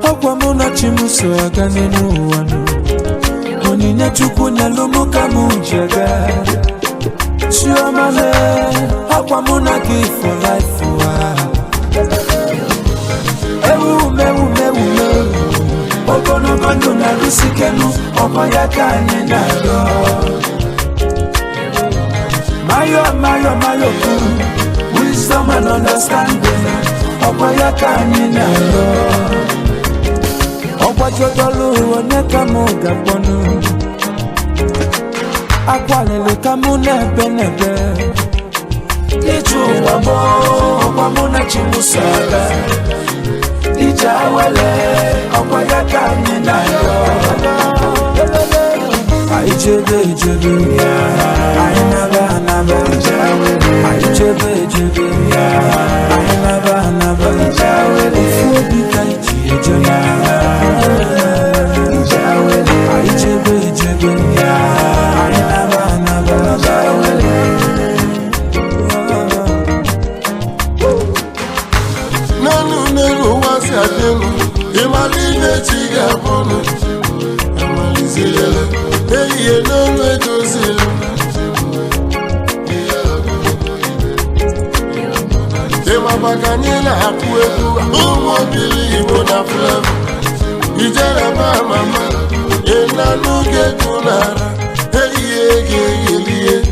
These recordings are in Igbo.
Okwamuna chimusaga nenu wanu Oninya chukunya lumuka mujaga Chiomane Okwamuna give for life Ewu Okono bando na rusikenu Okoyaka nyenado Mayo Wisdom and understanding Okoyaka nyenado Okwajodolu oneka muga bonu Akwalele kamu nebe Iju wamo Okwamuna chimusaga Ijawele Okwayaka ninayo Aijebe Ainaba Aijebe Ainaba Ufuobi kaiji ejona Aijebe Ainaba Nanu wasi adenu Imaline chiga bono Amalizilele Eye nonu edozile Ema bakanila hakueku Umobili ibona flevo Ijere mama Ena nuke kunara Eye geyelie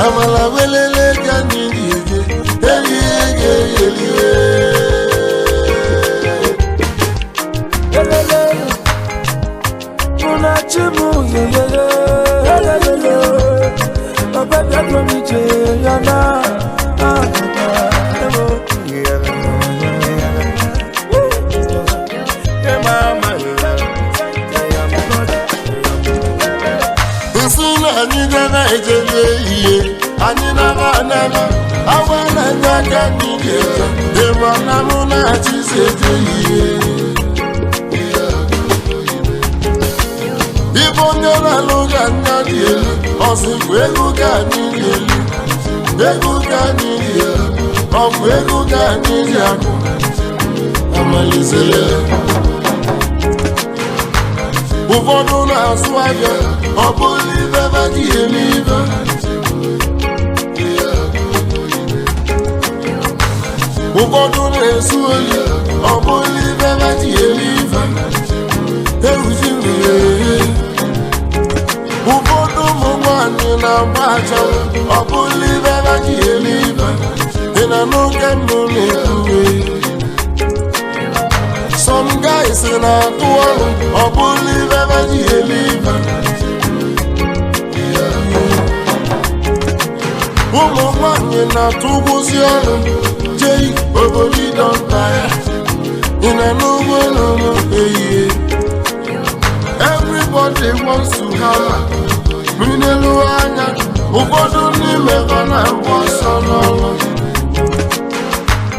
Amala welele kanidije Elie Muna chimu yelele Obeda komije yana Anidana ejele iye Anina nana Awana nyaka nigeta Emana muna chiseje iye Ibonyana luga nyadiele Osifu egu kanidele Egu kanidele Ofu egu kanidyaku Amalizele Ufodu na swaga Obulive vakielive Ufodu na suoli Obulive vakielive Eujimile Ufodu mumani na bacha Obulive vakielive Inanuke mune kuwe Some guys in a tour of Bolivar, woman in a tubuzion, Jay, Oboli don't tire. In a no everybody wants to have Mineluana, Uboduni Mevana was on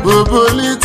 Oboli,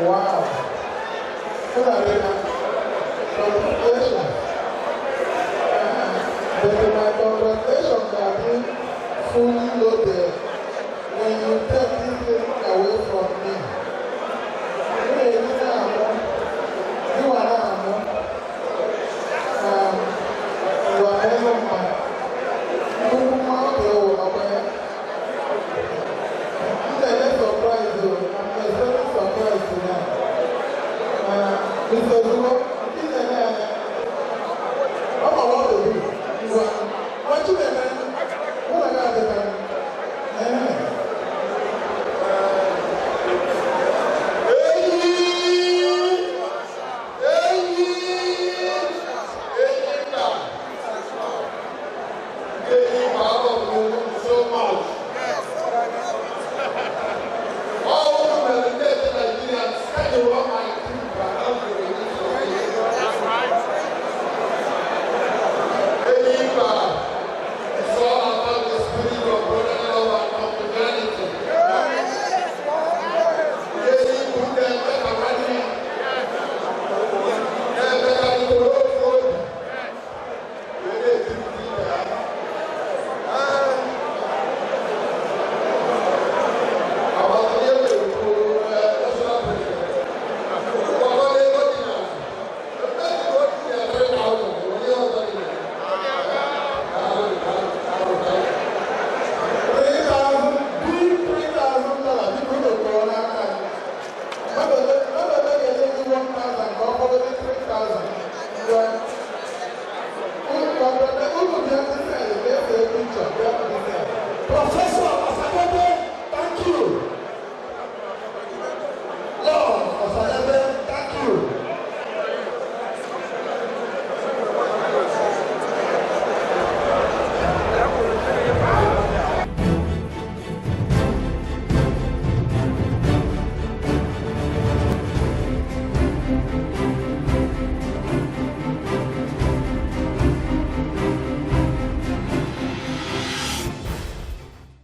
Wow. Congratulations. But my congratulations are being fully